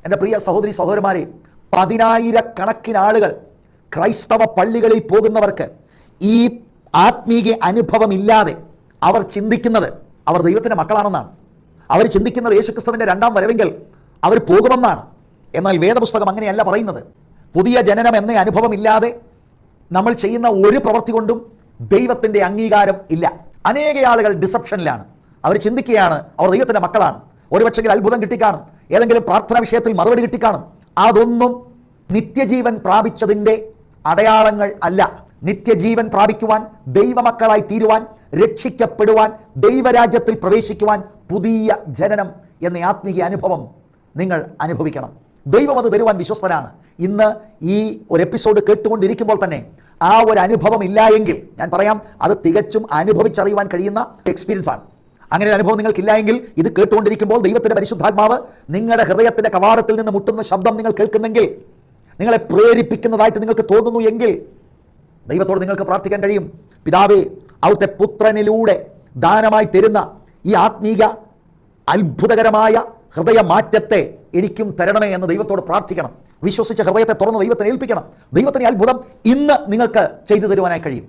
എൻ്റെ പ്രിയ സഹോദരി സഹോദരന്മാരെ, 10,000-കണക്കിന് ആളുകൾ ക്രൈസ്തവ പള്ളികളിൽ പോകുന്നവർക്ക് ഈ ആത്മീയ അനുഭവമില്ലാതെ അവർ ചിന്തിക്കുന്നത് അവർ ദൈവത്തിൻ്റെ മക്കളാണെന്നാണ്. അവർ ചിന്തിക്കുന്നത് യേശുക്രിസ്തുവിൻ്റെ രണ്ടാം വരവെങ്കിൽ അവർ പോകുമെന്നാണ്. എന്നാൽ വേദപുസ്തകം അങ്ങനെയല്ല പറയുന്നത്. പുതിയ ജനനം എന്ന അനുഭവമില്ലാതെ നമ്മൾ ചെയ്യുന്ന ഒരു പ്രവൃത്തി കൊണ്ടും ദൈവത്തിൻ്റെ അംഗീകാരം ഇല്ല. അനേക ആളുകൾ ഡിസപ്ഷനിലാണ്. അവർ ചിന്തിക്കുകയാണ് അവർ ദൈവത്തിൻ്റെ മക്കളാണ്, ഒരുപക്ഷെങ്കിൽ അത്ഭുതം കിട്ടിക്കാണും, ഏതെങ്കിലും പ്രാർത്ഥനാ വിഷയത്തിൽ മറുപടി കിട്ടിക്കാണും. അതൊന്നും നിത്യജീവൻ പ്രാപിച്ചതിൻ്റെ അടയാളങ്ങൾ അല്ല. നിത്യജീവൻ പ്രാപിക്കുവാൻ, ദൈവമക്കളായി തീരുവാൻ, രക്ഷിക്കപ്പെടുവാൻ, ദൈവരാജ്യത്തിൽ പ്രവേശിക്കുവാൻ പുതിയ ജനനം എന്ന ആത്മീയ അനുഭവം നിങ്ങൾ അനുഭവിക്കണം. ദൈവം അത് തരുവാൻ വിശ്വസ്തനാണ്. ഇന്ന് ഈ ഒരു എപ്പിസോഡ് കേട്ടുകൊണ്ടിരിക്കുമ്പോൾ തന്നെ ആ ഒരു അനുഭവം ഇല്ല എങ്കിൽ ഞാൻ പറയാം, അത് തികച്ചും അനുഭവിച്ചറിയുവാൻ കഴിയുന്ന എക്സ്പീരിയൻസ് ആണ്. അങ്ങനെ ഒരു അനുഭവം നിങ്ങൾക്കില്ല എങ്കിൽ ഇത് കേട്ടുകൊണ്ടിരിക്കുമ്പോൾ ദൈവത്തിൻ്റെ പരിശുദ്ധാത്മാവ് നിങ്ങളുടെ ഹൃദയത്തിൻ്റെ കവാടത്തിൽ നിന്ന് മുട്ടുന്ന ശബ്ദം നിങ്ങൾ കേൾക്കുന്നെങ്കിൽ, നിങ്ങളെ പ്രേരിപ്പിക്കുന്നതായിട്ട് നിങ്ങൾക്ക് തോന്നുന്നു എങ്കിൽ ദൈവത്തോട് നിങ്ങൾക്ക് പ്രാർത്ഥിക്കാൻ കഴിയും. പിതാവേ, അവിടുത്തെ പുത്രനിലൂടെ ദാനമായി തരുന്ന ഈ ആത്മീക അത്ഭുതകരമായ ഹൃദയമാറ്റത്തെ എനിക്കും തരണമേ എന്ന് ദൈവത്തോട് പ്രാർത്ഥിക്കണം. വിശ്വസിച്ച ഹൃദയത്തെ തുറന്ന് ദൈവത്തിനെ ഏൽപ്പിക്കണം. ദൈവത്തിൻ്റെ അത്ഭുതം ഇന്ന് നിങ്ങൾക്ക് ചെയ്തു തരുവാനായി കഴിയും.